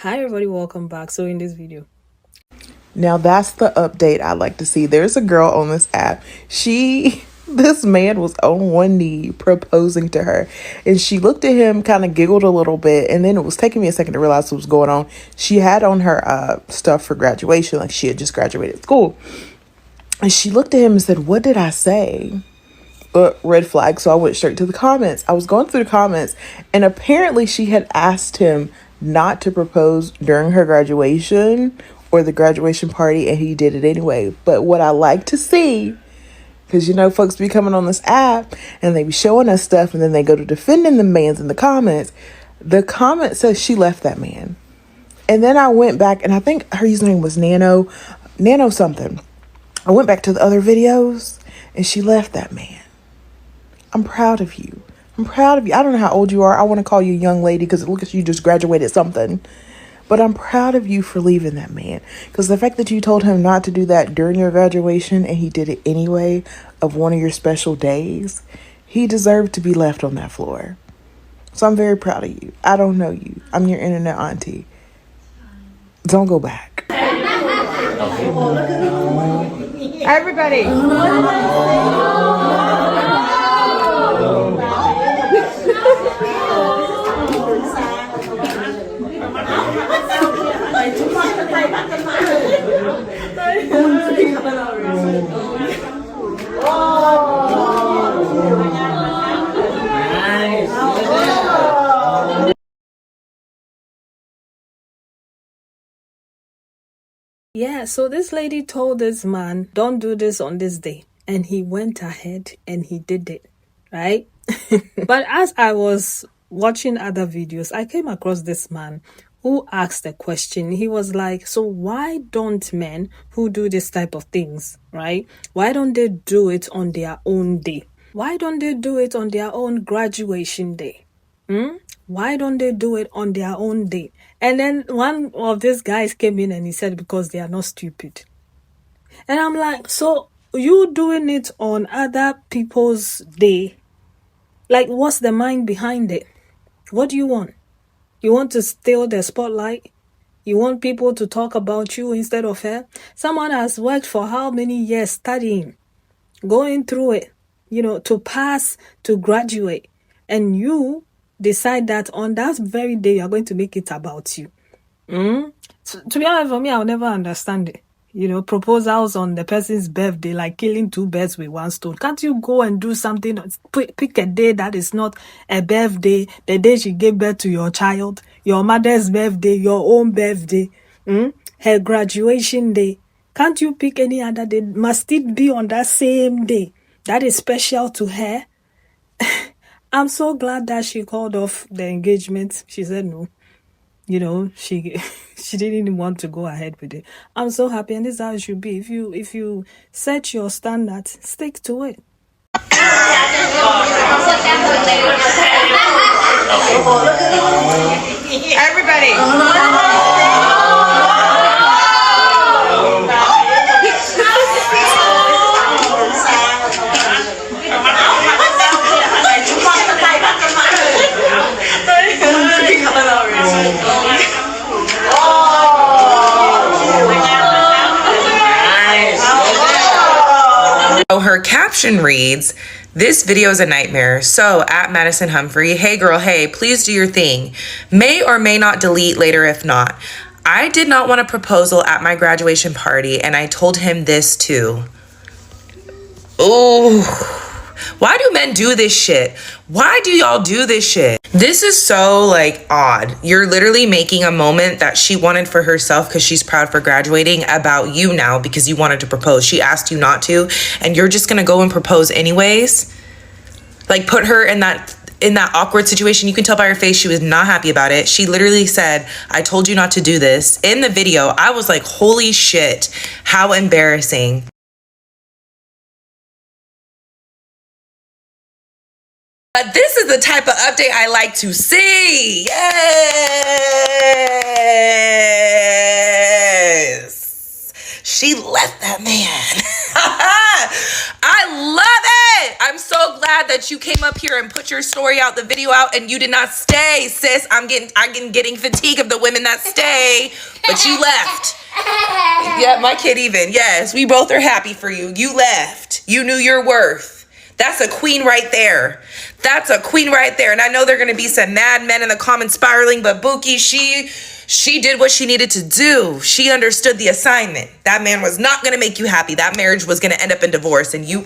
Hi everybody, welcome back. So in this video, now that's the update I like to see. There's a girl on this app. This man was on one knee proposing to her, and she looked at him, kind of giggled a little bit, and then it was taking me a second to realize what was going on. She had on her stuff for graduation, like she had just graduated school, and she looked at him and said, "What did I say?" Red flag. So I went straight to the comments. I was going through the comments, and apparently she had asked him not to propose during her graduation or the graduation party, and he did it anyway. But what I like to see, because folks be coming on this app and they be showing us stuff, and then they go to defending the man's in the comments. The comment says she left that man. And then I went back, and I think her username was Nano something. I went back to the other videos, and she left that man. I'm proud of you. I'm proud of you. I don't know how old you are. I want to call you young lady because it looks like you just graduated something. But I'm proud of you for leaving that man. Because the fact that you told him not to do that during your graduation and he did it anyway of one of your special days, he deserved to be left on that floor. So I'm very proud of you. I don't know you. I'm your internet auntie. Don't go back. Everybody. yeah, so this lady told this man, don't do this on this day. And he went ahead and he did it, right? But as I was watching other videos, I came across this man who asked a question. He was like, so why don't men who do this type of things, right? Why don't they do it on their own day? Why don't they do it on their own graduation day? Why don't they do it on their own day? And then one of these guys came in and he said, because they are not stupid. And I'm like, so you doing it on other people's day? Like, what's the mind behind it? What do you want? You want to steal the spotlight? You want people to talk about you instead of her? Someone has worked for how many years studying, going through it, to pass, to graduate. And you decide that on that very day, you're going to make it about you. So, to be honest, for me, I'll never understand it. Proposals on the person's birthday, like killing two birds with one stone. Can't you go and do something? Pick a day that is not a birthday, the day she gave birth to your child, your mother's birthday, your own birthday, her graduation day. Can't you pick any other day? Must it be on that same day that is special to her? I'm so glad that she called off the engagement. She said no. She she didn't want to go ahead with it. I'm so happy, and this is how it should be. If you set your standards, stick to it. Everybody. Her caption reads, "This video is a nightmare. So at Madison Humphrey, hey girl, hey, please do your thing. May or may not delete later if not. I did not want a proposal at my graduation party, and I told him this too." Oh, why do men do this shit? Why do y'all do this shit? This is so odd. You're literally making a moment that she wanted for herself because she's proud for graduating about you now because you wanted to propose. She asked you not to, and you're just gonna go and propose anyways. Put her in that awkward situation. You can tell by her face she was not happy about it. She literally said, "I told you not to do this." In the video, I was like, holy shit, how embarrassing. But this is the type of update I like to see. Yes. She left that man. I love it. I'm so glad that you came up here picture and put your story out, the video out, and you did not stay, sis. I'm getting fatigue of the women that stay, but you left. Yeah, my kid even. Yes, we both are happy for you. You left. You knew your worth. That's a queen right there. That's a queen right there. And I know there are going to be some mad men in the comments spiraling, but Buki, she did what she needed to do. She understood the assignment. That man was not going to make you happy. That marriage was going to end up in divorce. And you...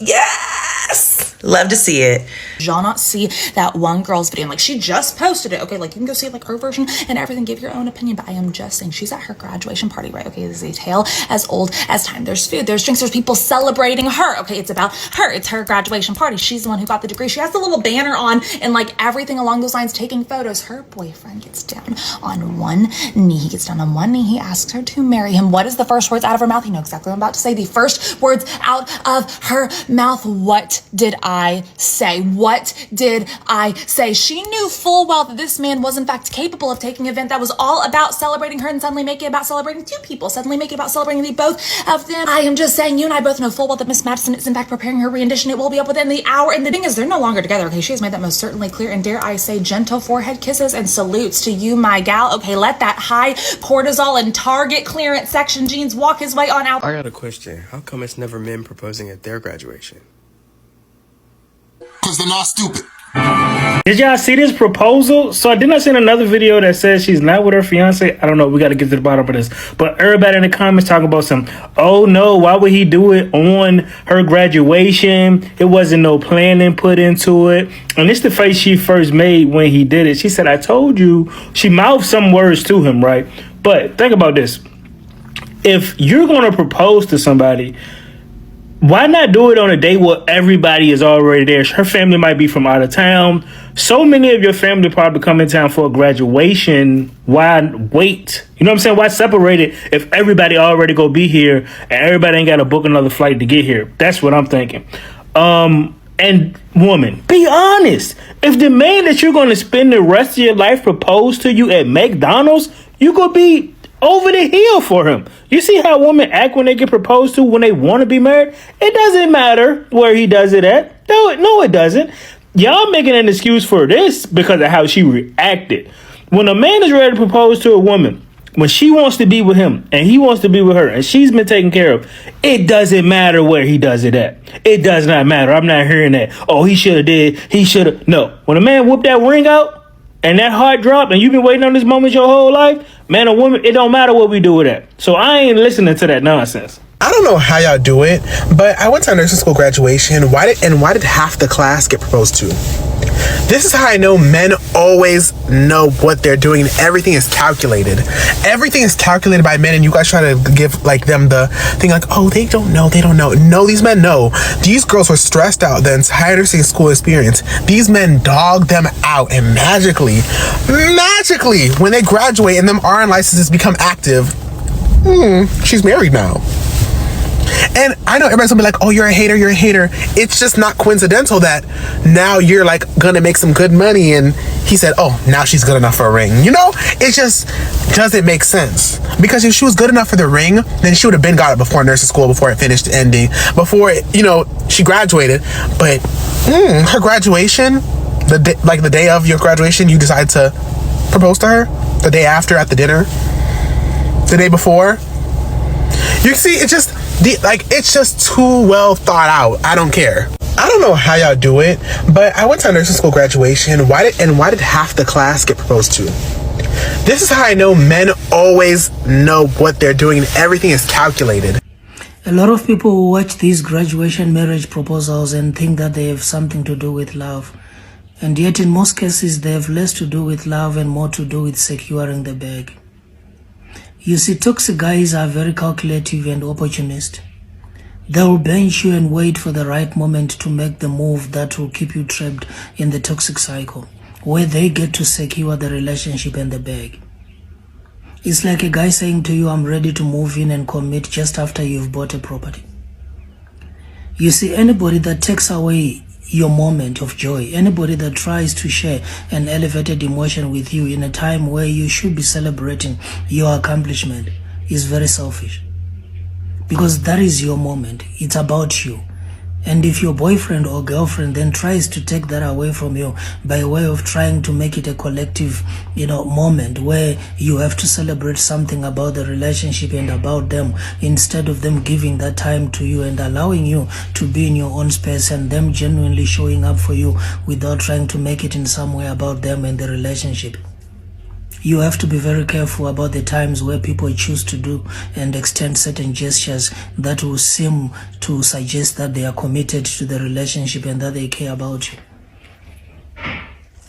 Yes! Love to see it. Y'all not see that one girl's video, and like she just posted it, okay, like you can go see like her version and everything, give your own opinion, but I am just saying she's at her graduation party, right? Okay, this is a tale as old as time. There's food, there's drinks, there's people celebrating her. Okay, it's about her, it's her graduation party. She's the one who got the degree. She has the little banner on and like everything along those lines, taking photos. Her boyfriend gets down on one knee. He gets down on one knee. He asks her to marry him. What is the first words out of her mouth? You know exactly what I'm about to say. The first words out of her mouth. What did I say? What did I say? She knew full well that this man was in fact capable of taking an event that was all about celebrating her and suddenly make it about celebrating two people, suddenly make it about celebrating the both of them. I am just saying, you and I both know full well that Miss Madison is in fact preparing her rendition. It will be up within the hour, and the thing is, they're no longer together, okay? She has made that most certainly clear, and dare I say, gentle forehead kisses and salutes to you, my gal. Okay, let that high cortisol and Target clearance section jeans walk his way on out. I got a question. How come it's never men proposing at their graduation? Because they're not stupid. Did y'all see this proposal? So I did not see another video that says she's not with her fiance. I don't know. We got to get to the bottom of this. But everybody in the comments talking about some, oh no, why would he do it on her graduation? It wasn't no planning put into it. And it's the face she first made when he did it. She said, I told you. She mouthed some words to him, right? But think about this. If you're going to propose to somebody, why not do it on a day where everybody is already there? Her family might be from out of town. So many of your family probably come in town for a graduation. Why wait? You know what I'm saying? Why separate it if everybody already go be here and everybody ain't got to book another flight to get here? That's what I'm thinking. And woman, be honest. If the man that you're going to spend the rest of your life proposed to you at McDonald's, you could be over the hill for him. You see how women act when they get proposed to, when they want to be married? It doesn't matter where he does it at. No, it doesn't. Y'all making an excuse for this because of how she reacted. When a man is ready to propose to a woman, when she wants to be with him and he wants to be with her and she's been taken care of, it doesn't matter where he does it at. It does not matter. I'm not hearing that. Oh, he should have did. He should have. No. When a man whipped that ring out, and that heart dropped, and you've been waiting on this moment your whole life, man or woman, it don't matter what we do with that. So I ain't listening to that nonsense. I don't know how y'all do it, but I went to a nursing school graduation. Why did half the class get proposed to? This is how I know men always know what they're doing, and everything is calculated. Everything is calculated by men, and you guys try to give like them the thing like, oh, they don't know. No, these men know. These girls were stressed out the entire nursing school experience. These men dogged them out, and magically, when they graduate and them RN licenses become active, she's married now. And I know everybody's gonna be like, oh, you're a hater. It's just not coincidental that now you're like gonna make some good money and he said, oh, now she's good enough for a ring. You know, it just doesn't make sense. Because if she was good enough for the ring, then she would have been got it before nursing school, before it finished ending, before, she graduated. But her graduation, the day of your graduation, you decide to propose to her? The day after at the dinner? The day before? You see, it's just too well thought out. I don't care. I don't know how y'all do it, but I went to a nursing school graduation. Why did half the class get proposed to? This is how I know men always know what they're doing, and everything is calculated. A lot of people watch these graduation marriage proposals and think that they have something to do with love. And yet in most cases, they have less to do with love and more to do with securing the bag. You see, toxic guys are very calculative and opportunist. They will bench you and wait for the right moment to make the move that will keep you trapped in the toxic cycle, where they get to secure the relationship and the bag. It's like a guy saying to you, I'm ready to move in and commit just after you've bought a property. You see, anybody that takes away your moment of joy, anybody that tries to share an elevated emotion with you in a time where you should be celebrating your accomplishment is very selfish. Because that is your moment. It's about you. And if your boyfriend or girlfriend then tries to take that away from you by way of trying to make it a collective, moment where you have to celebrate something about the relationship and about them, instead of them giving that time to you and allowing you to be in your own space and them genuinely showing up for you without trying to make it in some way about them and the relationship. You have to be very careful about the times where people choose to do and extend certain gestures that will seem to suggest that they are committed to the relationship and that they care about you.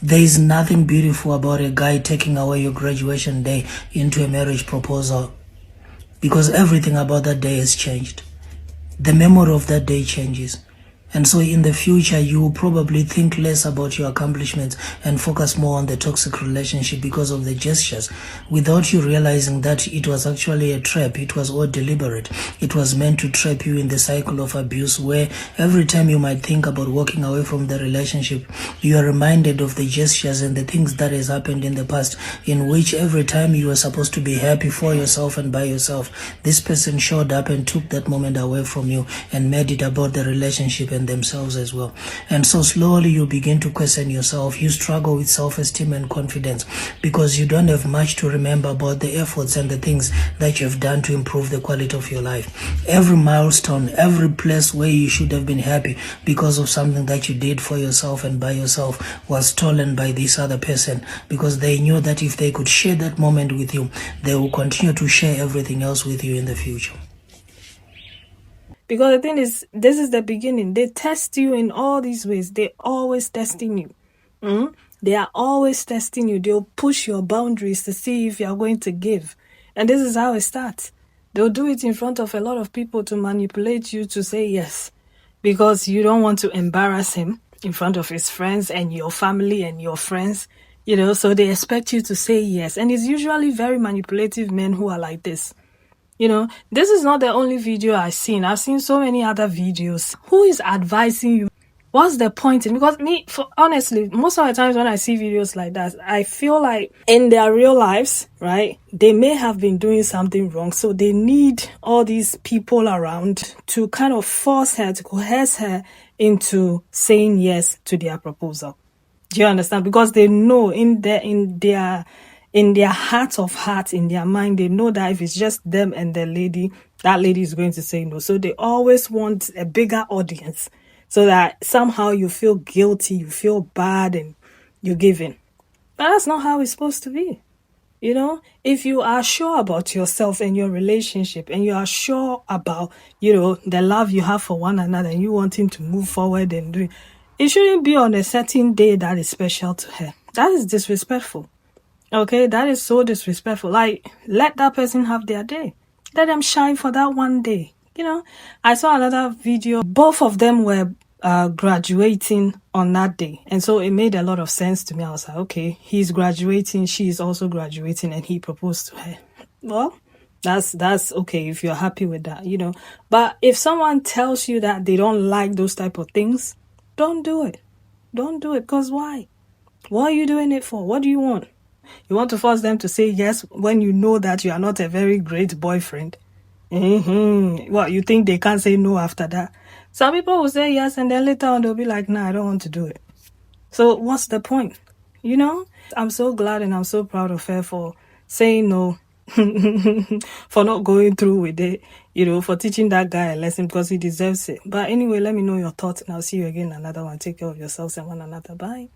There is nothing beautiful about a guy taking away your graduation day into a marriage proposal, because everything about that day has changed. The memory of that day changes. And so in the future, you will probably think less about your accomplishments and focus more on the toxic relationship because of the gestures, without you realizing that it was actually a trap. It was all deliberate. It was meant to trap you in the cycle of abuse, where every time you might think about walking away from the relationship, you are reminded of the gestures and the things that has happened in the past, in which every time you were supposed to be happy for yourself and by yourself, this person showed up and took that moment away from you and made it about the relationship and themselves as well. And so slowly you begin to question yourself. You struggle with self-esteem and confidence because you don't have much to remember about the efforts and the things that you've done to improve the quality of your life. Every milestone, every place where you should have been happy because of something that you did for yourself and by yourself was stolen by this other person, because they knew that if they could share that moment with you, they will continue to share everything else with you in the future. Because the thing is, this is the beginning. They test you in all these ways. They're always testing you. They are always testing you. They'll push your boundaries to see if you're going to give. And this is how it starts. They'll do it in front of a lot of people to manipulate you to say yes, because you don't want to embarrass him in front of his friends and your family and your friends. So they expect you to say yes. And it's usually very manipulative men who are like this. This is not the only video I've seen. I've seen so many other videos. Who is advising you? What's the point? Because honestly, most of the times when I see videos like that, I feel like in their real lives, right, they may have been doing something wrong. So they need all these people around to kind of force her, to coerce her into saying yes to their proposal. Do you understand? Because they know in their heart of hearts, in their mind, they know that if it's just them and the lady, that lady is going to say no. So they always want a bigger audience so that somehow you feel guilty, you feel bad, and you give in. But that's not how it's supposed to be. If you are sure about yourself and your relationship, and you are sure about, the love you have for one another, and you want him to move forward and do it shouldn't be on a certain day that is special to her. That is disrespectful. Okay, that is so disrespectful. Like, let that person have their day. Let them shine for that one day. I saw another video. Both of them were graduating on that day. And so it made a lot of sense to me. I was like, okay, he's graduating, she's also graduating, and he proposed to her. Well, that's okay if you're happy with that, But if someone tells you that they don't like those type of things, don't do it. Don't do it. Because why? What are you doing it for? What do you want? You want to force them to say yes when you know that you are not a very great boyfriend? What, you think they can't say no after that? Some people will say yes, and then later on they'll be like, nah, I don't want to do it. So what's the point? I'm so glad and I'm so proud of her for saying no, for not going through with it, for teaching that guy a lesson, because he deserves it. But anyway, let me know your thoughts, and I'll see you again in another one. Take care of yourselves and one another. Bye.